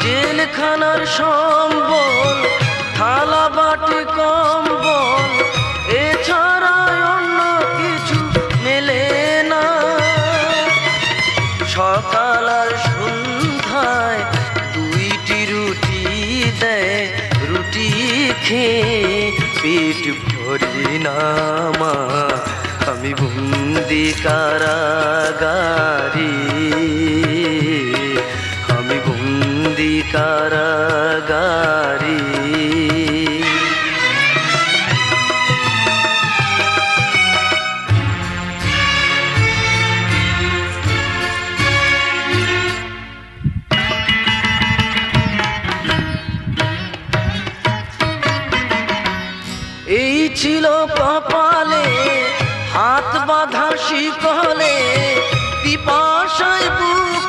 জেলখানার সম্বল, থালা বাটি কম্বল, এছাড়া অন্য কিছু মেলে না। সকাল আর সন্ধ্যায় দুইটি রুটি দেয়, রুটি খেয়ে পেট ভরি না মা। আমি বন্দি কারাগারে, আমি বন্দি কারাগারে। এই ছিল কপালে হাত বাঁধা শিকলে, পিপাসায় বুক